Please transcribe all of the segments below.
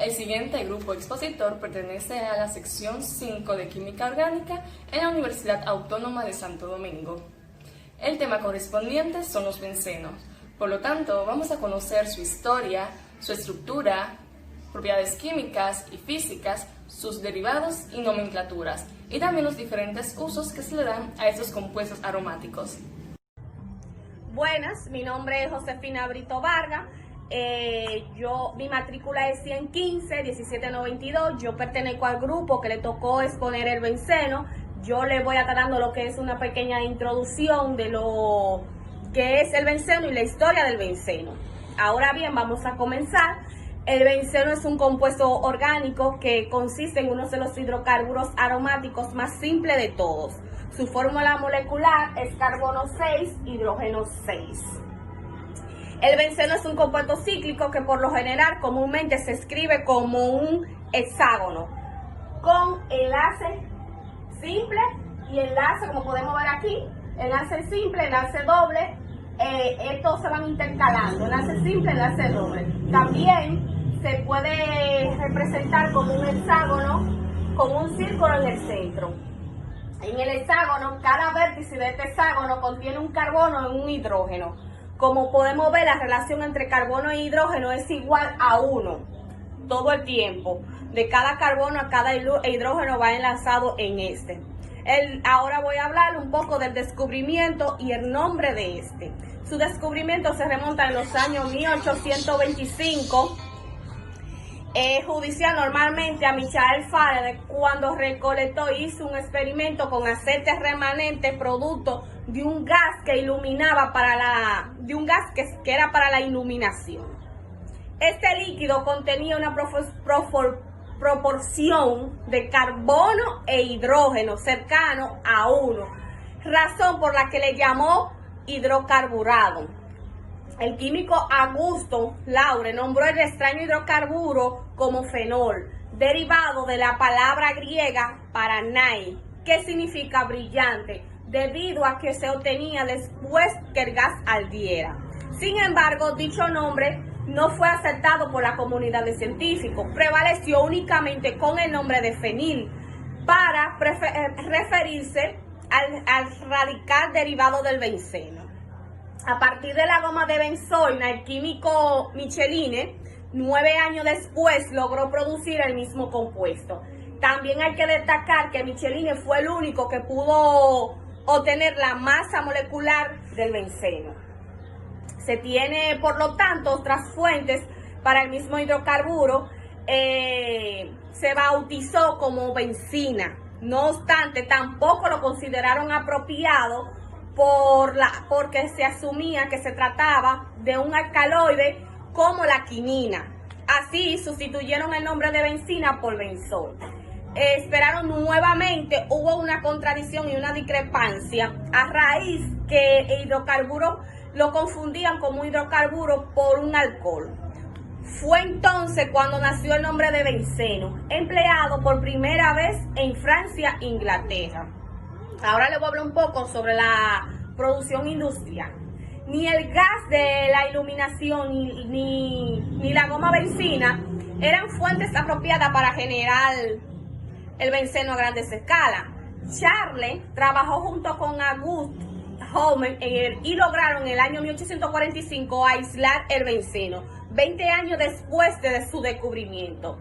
El siguiente grupo expositor pertenece a la sección 5 de Química Orgánica en la Universidad Autónoma de Santo Domingo. El tema correspondiente son los bencenos. Por lo tanto, vamos a conocer su historia, su estructura, propiedades químicas y físicas, sus derivados y nomenclaturas, y también los diferentes usos que se le dan a estos compuestos aromáticos. Buenas, mi nombre es Josefina Brito Vargas. Mi matrícula es 115 1792. Yo pertenezco al grupo que le tocó exponer el benceno. Yo le voy a estar dando lo que es una pequeña introducción de lo que es el benceno y la historia del benceno. Ahora bien, vamos a comenzar. El benceno es un compuesto orgánico que consiste en uno de los hidrocarburos aromáticos más simples de todos. Su fórmula molecular es carbono 6, hidrógeno 6. El benceno es un compuesto cíclico que por lo general comúnmente se escribe como un hexágono, con enlace simple y enlace, como podemos ver aquí, enlace simple, enlace doble. Estos se van intercalando, enlace simple, enlace doble. También se puede representar como un hexágono con un círculo en el centro. En el hexágono, cada vértice de este hexágono contiene un carbono y un hidrógeno. Como podemos ver, la relación entre carbono e hidrógeno es igual a 1 todo el tiempo. De cada carbono a cada hidrógeno va enlazado en este. Ahora voy a hablar un poco del descubrimiento y el nombre de este. Su descubrimiento se remonta en los años 1825. Judicial normalmente a Michael Faraday, cuando recolectó y hizo un experimento con aceites remanentes producto de un gas que iluminaba que era para la iluminación. Este líquido contenía una proporción de carbono e hidrógeno cercano a 1, razón por la que le llamó hidrocarburado. El químico Augusto Laure nombró el extraño hidrocarburo como fenol, derivado de la palabra griega paranai, que significa brillante, debido a que se obtenía después que el gas ardiera. Sin embargo, dicho nombre no fue aceptado por la comunidad de científicos, prevaleció únicamente con el nombre de fenil para referirse al radical derivado del benceno. A partir de la goma de benzoina, el químico Micheline, 9 años después, logró producir el mismo compuesto. También hay que destacar que Micheline fue el único que pudo obtener la masa molecular del benceno. Se tiene, por lo tanto, otras fuentes para el mismo hidrocarburo. Se bautizó como benzina. No obstante, tampoco lo consideraron apropiado porque se asumía que se trataba de un alcaloide como la quinina. Así sustituyeron el nombre de benzina por benzol. Esperaron nuevamente, hubo una contradicción y una discrepancia a raíz que el hidrocarburo lo confundían como un hidrocarburo por un alcohol. Fue entonces cuando nació el nombre de benceno, empleado por primera vez en Francia e Inglaterra. Ahora les voy a hablar un poco sobre la producción industrial. Ni el gas de la iluminación ni la goma benzina eran fuentes apropiadas para generar el benceno a grandes escalas. Charles trabajó junto con Auguste Haumer y lograron en el año 1845 aislar el benceno, 20 años después de su descubrimiento.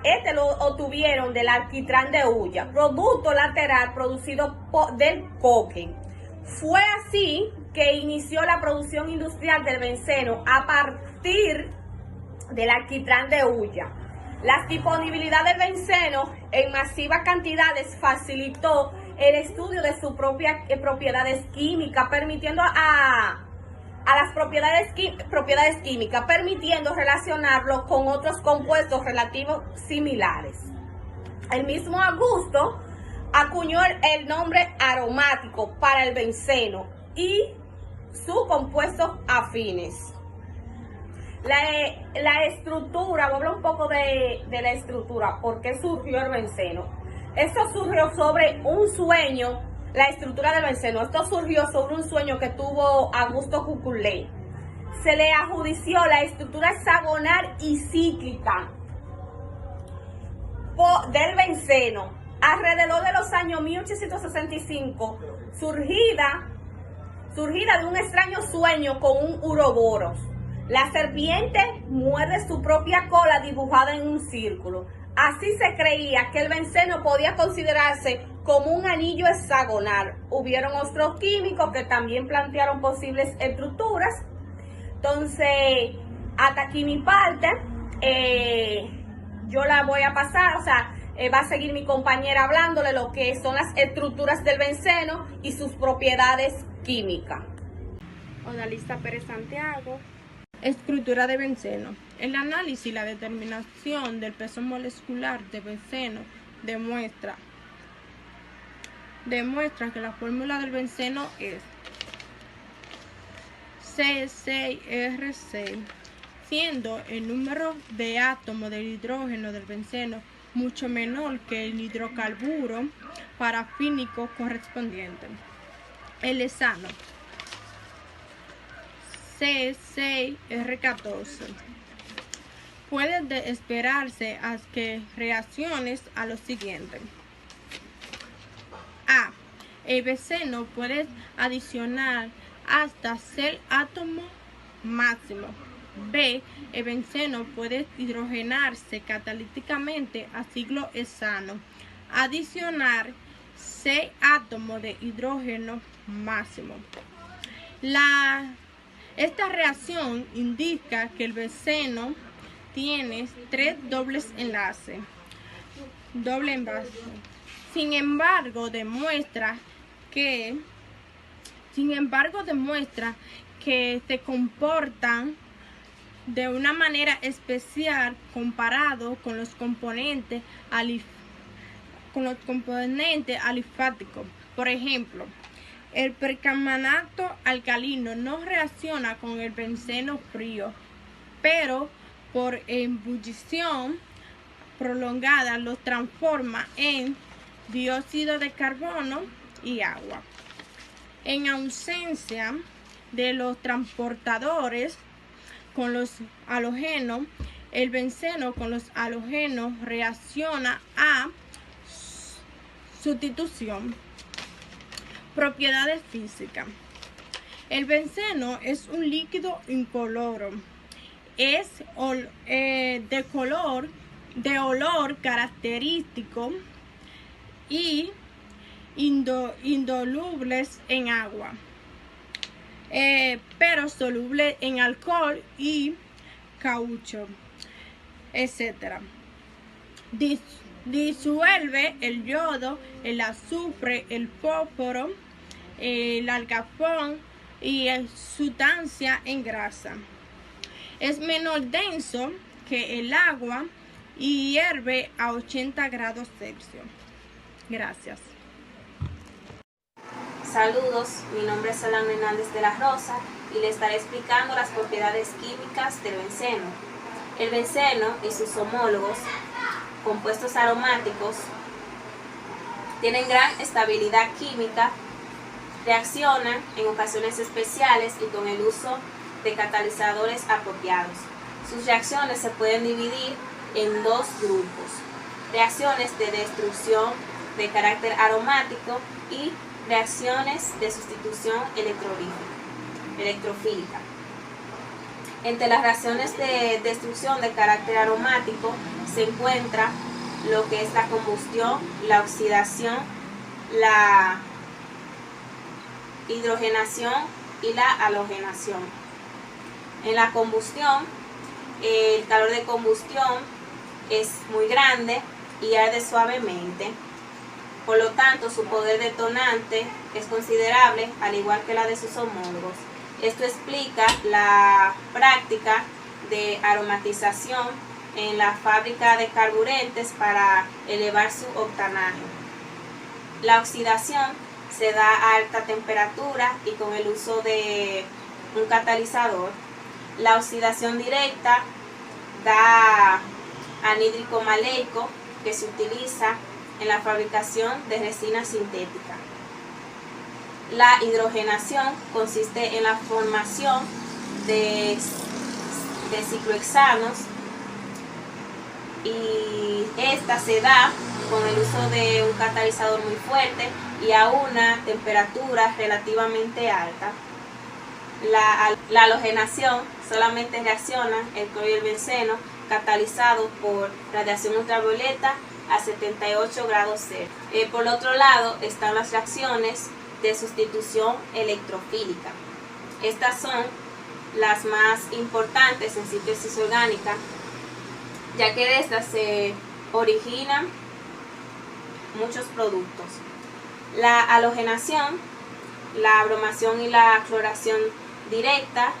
Este lo obtuvieron del alquitrán de hulla, producto lateral producido del coque. Fue así que inició la producción industrial del benceno a partir del alquitrán de hulla. La disponibilidad del benceno en masivas cantidades facilitó el estudio de sus propias propiedades químicas, permitiendo a las propiedades químicas, permitiendo relacionarlo con otros compuestos relativos similares. El mismo Augusto acuñó el nombre aromático para el benceno y sus compuestos afines. La estructura, voy a hablar un poco de la estructura, ¿por qué surgió el benceno? Esto surgió sobre un sueño, la estructura del benceno, esto surgió sobre un sueño que tuvo Augusto Cuculé. Se le adjudició la estructura hexagonal y cíclica del benceno alrededor de los años 1865, surgida de un extraño sueño con un uroboros. La serpiente muerde su propia cola dibujada en un círculo. Así se creía que el benceno podía considerarse como un anillo hexagonal. Hubieron otros químicos que también plantearon posibles estructuras. Entonces, hasta aquí mi parte. Yo la voy a pasar, va a seguir mi compañera hablándole lo que son las estructuras del benceno y sus propiedades químicas. Odalista Pérez Santiago. Estructura de benceno. El análisis y la determinación del peso molecular de benceno demuestra que la fórmula del benceno es C6R6, siendo el número de átomos del hidrógeno del benceno mucho menor que el hidrocarburo parafínico correspondiente. El hexano C6R14. Puede esperarse a que reacciones a lo siguiente. A. El benceno puede adicionar hasta 6 átomos máximo. B. El benceno puede hidrogenarse catalíticamente a ciclo hexano, adicionar 6 átomos de hidrógeno máximo. Esta reacción indica que el benceno tiene 3 dobles enlaces. Doble envase. Sin embargo, demuestra que se comportan de una manera especial comparado con los componentes alifáticos. Por ejemplo, el permanganato alcalino no reacciona con el benceno frío, pero por ebullición prolongada lo transforma en dióxido de carbono y agua. En ausencia de los transportadores con los halógenos, el benceno con los halógenos reacciona a sustitución. Propiedades físicas. El benceno es un líquido incoloro. Es de olor característico y indolubles en agua, pero soluble en alcohol y caucho, etc. Disuelve el yodo, el azufre, el fósforo, el alcafón y sustancia en grasa. Es menos denso que el agua y hierve a 80 grados Celsius. Gracias. Saludos, mi nombre es Solano Hernández de la Rosa y le estaré explicando las propiedades químicas del benceno. El benceno y sus homólogos, compuestos aromáticos, tienen gran estabilidad química, reaccionan en ocasiones especiales y con el uso de catalizadores apropiados. Sus reacciones se pueden dividir en dos grupos: reacciones de destrucción de carácter aromático y reacciones de sustitución electrofílica. Entre las reacciones de destrucción de carácter aromático se encuentra lo que es la combustión, la oxidación, la hidrogenación y la halogenación. En la combustión, el calor de combustión es muy grande y arde suavemente. Por lo tanto, su poder detonante es considerable, al igual que la de sus homólogos. Esto explica la práctica de aromatización en la fábrica de carburantes para elevar su octanaje. La oxidación se da a alta temperatura y con el uso de un catalizador. La oxidación directa da anhídrico maleico, que se utiliza en la fabricación de resina sintética. La hidrogenación consiste en la formación de ciclohexanos y que esta se da con el uso de un catalizador muy fuerte y a una temperatura relativamente alta. La halogenación solamente reacciona el cloro y el benceno catalizado por radiación ultravioleta a 78 grados Celsius. Por otro lado están las reacciones de sustitución electrofílica. Estas son las más importantes en síntesis orgánica, ya que de estas se originan muchos productos. La halogenación, la bromación y la cloración directa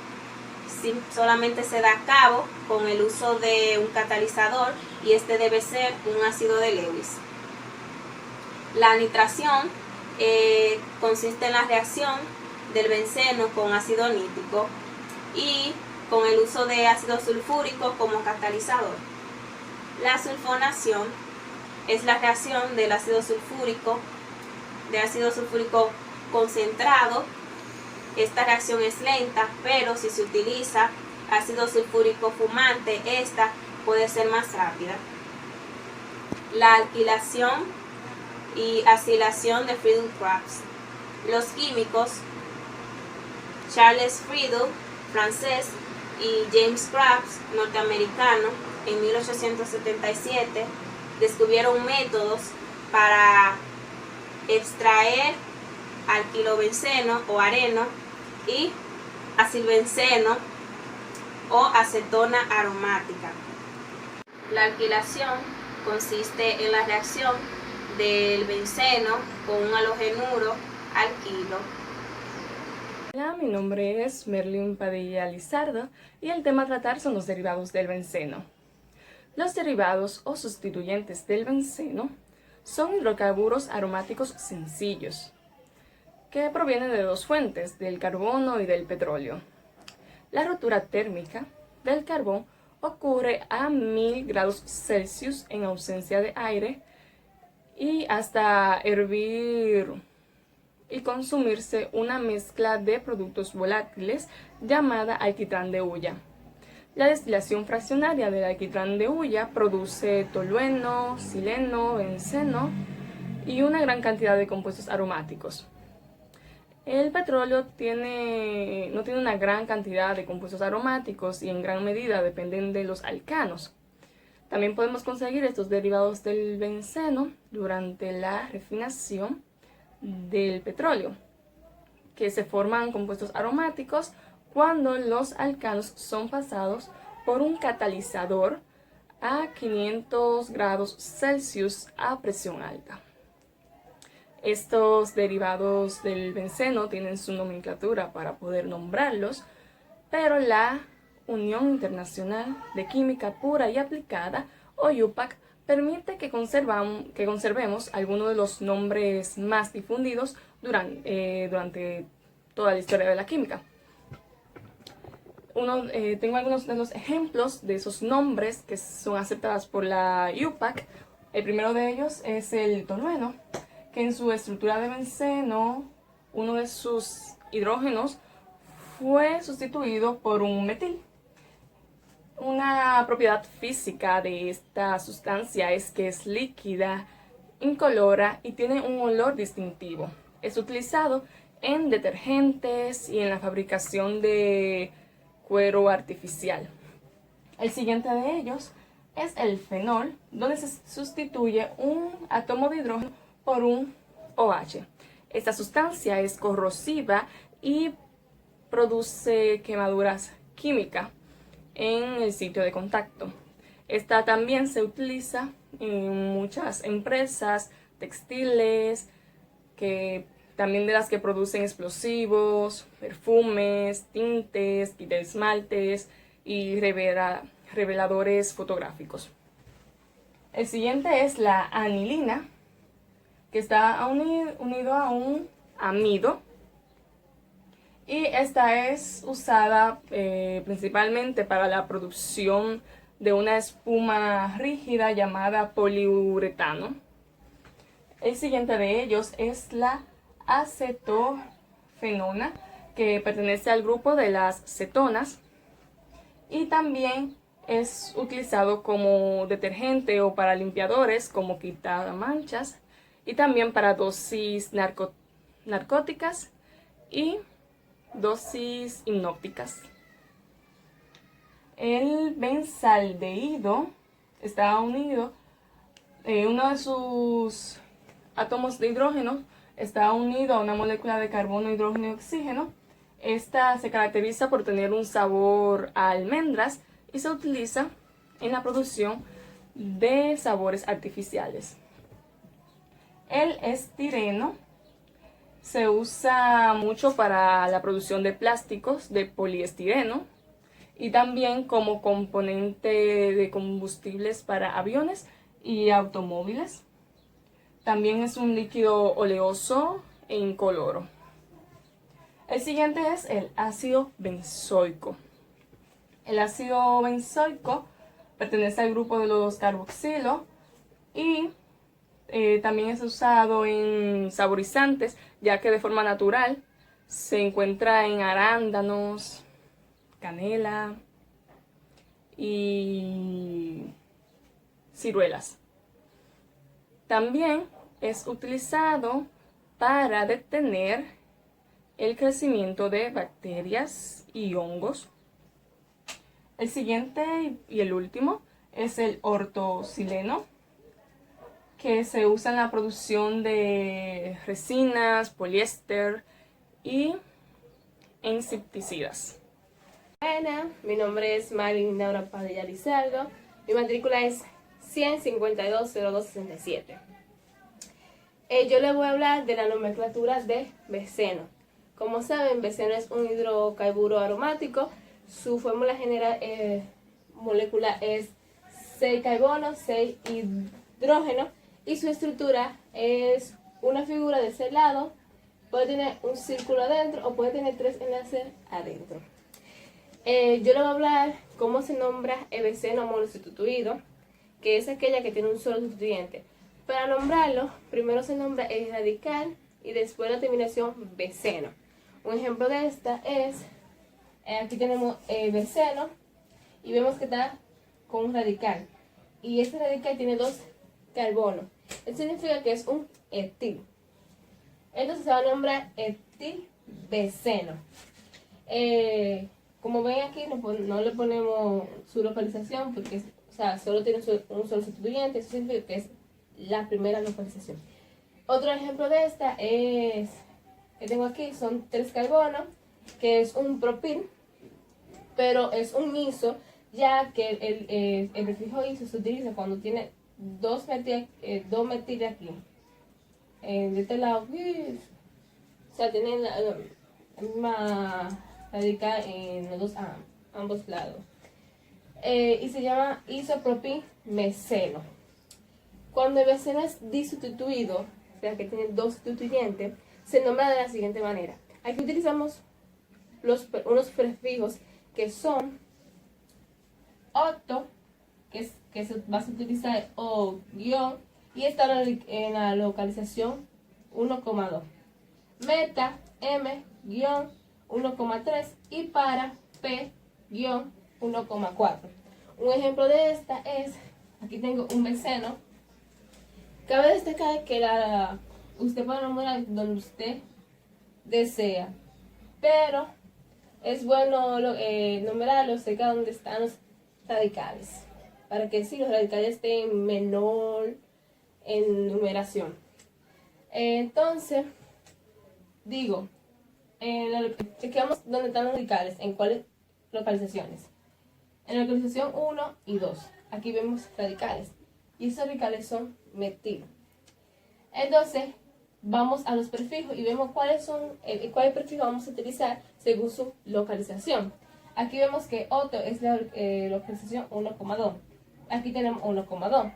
solamente se da a cabo con el uso de un catalizador y este debe ser un ácido de Lewis. La nitración consiste en la reacción del benceno con ácido nítrico y con el uso de ácido sulfúrico como catalizador. La sulfonación es la reacción del ácido sulfúrico concentrado. Esta reacción es lenta, pero si se utiliza ácido sulfúrico fumante, esta puede ser más rápida. La alquilación y acilación de Friedel-Crafts. Los químicos Charles Friedel, francés, y James Crafts, norteamericano, en 1877 descubrieron métodos para extraer alquilobenceno o areno y acilbenceno o acetona aromática. La alquilación consiste en la reacción del benceno con un halogenuro alquilo. Hola, mi nombre es Merlin Padilla Lizardo y el tema a tratar son los derivados del benceno. Los derivados o sustituyentes del benceno son hidrocarburos aromáticos sencillos que provienen de dos fuentes, del carbono y del petróleo. La ruptura térmica del carbón ocurre a 1000 grados Celsius en ausencia de aire y hasta hervir y consumirse una mezcla de productos volátiles llamada alquitrán de hulla. La destilación fraccionaria del alquitrán de hulla produce tolueno, sileno, benceno y una gran cantidad de compuestos aromáticos. El petróleo no tiene una gran cantidad de compuestos aromáticos y en gran medida dependen de los alcanos. También podemos conseguir estos derivados del benceno durante la refinación del petróleo, que se forman compuestos aromáticos cuando los alcanos son pasados por un catalizador a 500 grados Celsius a presión alta. Estos derivados del benceno tienen su nomenclatura para poder nombrarlos, pero la Unión Internacional de Química Pura y Aplicada, o UPAC, permite que conservemos algunos de los nombres más difundidos durante toda la historia de la química. Tengo algunos de los ejemplos de esos nombres que son aceptados por la UPAC. El primero de ellos es el tolueno, que en su estructura de benceno, uno de sus hidrógenos fue sustituido por un metil. Una propiedad física de esta sustancia es que es líquida, incolora y tiene un olor distintivo. Es utilizado en detergentes y en la fabricación de cuero artificial. El siguiente de ellos es el fenol, donde se sustituye un átomo de hidrógeno por un OH. Esta sustancia es corrosiva y produce quemaduras químicas en el sitio de contacto. Esta también se utiliza en muchas empresas textiles, también de las que producen explosivos, perfumes, tintes, kit de esmaltes y reveladores fotográficos. El siguiente es la anilina, que está unido a un amido, y esta es usada principalmente para la producción de una espuma rígida llamada poliuretano. El siguiente de ellos es la acetofenona, que pertenece al grupo de las cetonas, y también Es utilizado como detergente o para limpiadores, como quitamanchas, y también para dosis narcóticas y dosis hipnóticas. El benzaldehído está unido, uno de sus átomos de hidrógeno está unido a una molécula de carbono, hidrógeno y oxígeno. Esta se caracteriza por tener un sabor a almendras y se utiliza en la producción de sabores artificiales. El estireno se usa mucho para la producción de plásticos de poliestireno y también como componente de combustibles para aviones y automóviles. También es un líquido oleoso e incoloro. El siguiente es el ácido benzoico. El ácido benzoico pertenece al grupo de los carboxilo y también es usado en saborizantes, ya que de forma natural se encuentra en arándanos, canela y ciruelas. También es utilizado para detener el crecimiento de bacterias y hongos. El siguiente y el último es el ortosileno, que se usa en la producción de resinas, poliéster y insecticidas. Buenas, mi nombre es Marilyn Laura Padilla Lizardo. Mi matrícula es 1520267. Yo les voy a hablar de la nomenclatura de beceno. Como saben, beceno es un hidrocarburo aromático. Su fórmula general molecular es 6 carbono, 6 hidrógeno y su estructura es una figura de ese lado. Puede tener un círculo adentro o puede tener 3 enlaces adentro. Yo les voy a hablar cómo se nombra el beceno monosustituido, que es aquella que tiene un solo sustituyente. Para nombrarlo, primero se nombra el radical y después la terminación beceno. Un ejemplo de esta es, aquí tenemos el beceno y vemos que está con un radical. Y este radical tiene 2 carbonos. Esto significa que es un etil. Entonces se va a nombrar etilbeceno. Como ven aquí, no le ponemos su localización porque solo tiene un solo sustituyente. Eso significa que es la primera localización. Otro ejemplo de esta es, que tengo aquí, son 3 carbonos, que es un propil, pero es un iso, ya que el prefijo iso se utiliza cuando tiene 2 metiles aquí. De este lado, tienen la misma radical en los ambos lados. Y se llama isopropimeceno. Cuando el beceno es disustituido, o sea que tiene 2 sustituyentes, se nombra de la siguiente manera. Aquí utilizamos unos prefijos que son octo, que se va a utilizar o guión, y está en la localización 1,2. Meta, M, guión, 1,3 y para P, guión, 1,4. Un ejemplo de esta es, aquí tengo un beceno. Cabe destacar que usted puede nombrar donde usted desea, pero es bueno nombrarlos cerca donde están los radicales, para que si los radicales estén menor en numeración. Entonces, chequeamos dónde están los radicales, en cuáles localizaciones. En la localización 1 y 2, aquí vemos radicales, y esos radicales son metil. Entonces, vamos a los prefijos y vemos cuál prefijo vamos a utilizar según su localización. Aquí vemos que otro es la localización 1,2. Aquí tenemos 1,2.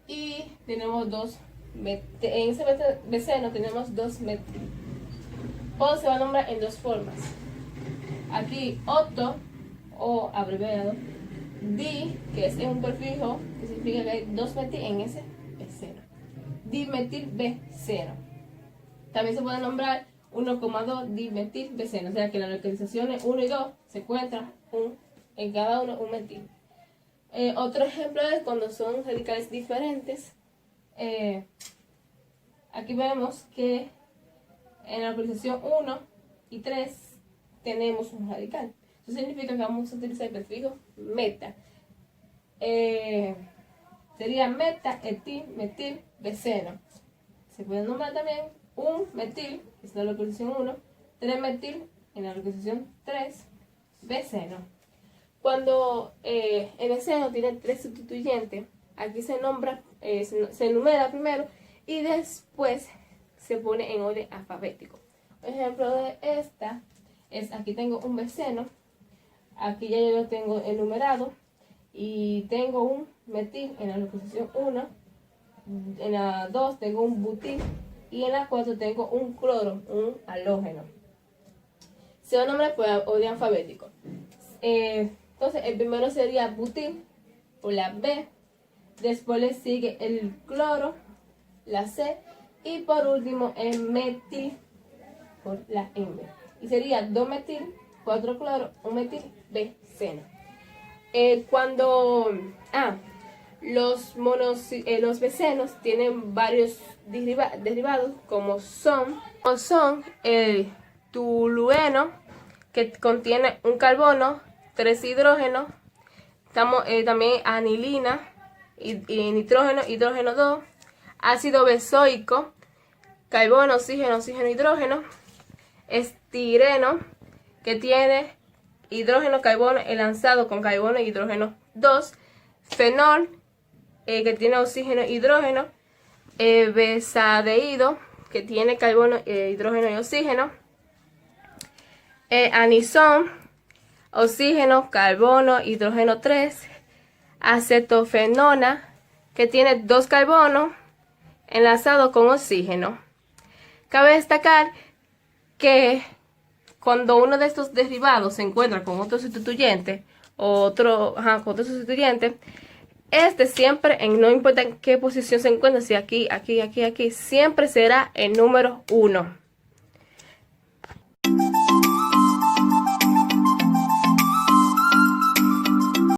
Y tenemos 2 en ese beceno tenemos 2 metil. O se va a nombrar en 2 formas. Aquí otto o abreviado di, que es un prefijo que significa que hay 2 metil en ese beceno. Dimetilbeceno. También se puede nombrar 1,2 dimetilbeceno, o sea que en las localizaciones 1 y 2 se encuentra en cada uno un metil. Otro ejemplo es cuando son radicales diferentes. Aquí vemos que en la localización 1 y 3 tenemos un radical. Eso significa que vamos a utilizar el prefijo meta. Sería meta, etil, metil, beceno. Se puede nombrar también un metil, que es la localización 1, 3 metil en la localización 3, beceno. Cuando el beceno tiene 3 sustituyentes, aquí se nombra, se enumera primero y después se pone en orden alfabético. Un ejemplo de esta es, aquí tengo un beceno, aquí ya yo lo tengo enumerado y tengo un metil en la localización 1, en la 2 tengo un butil y en la 4 tengo un cloro, un halógeno. Se lo nombra por orden alfabético. Entonces el primero sería butil por la B, después le sigue el cloro, la C, y por último el metil por la M. Y sería 2 metil, 4 cloro, 1 metil, beceno. Los becenos tienen varios derivados como son el tolueno, que contiene un carbono, 3 hidrógenos, también anilina y nitrógeno, hidrógeno 2, ácido bezoico, carbono, oxígeno, hidrógeno, estireno, que tiene hidrógeno, carbono enlazado con carbono y hidrógeno 2, fenol, que tiene oxígeno, hidrógeno, besadehído, que tiene carbono, hidrógeno y oxígeno, anisón, oxígeno, carbono, hidrógeno 3, acetofenona, que tiene 2 carbonos enlazado con oxígeno. Cabe destacar que cuando uno de estos derivados se encuentra con otro sustituyente, este siempre, no importa en qué posición se encuentre, si aquí, siempre será el número 1.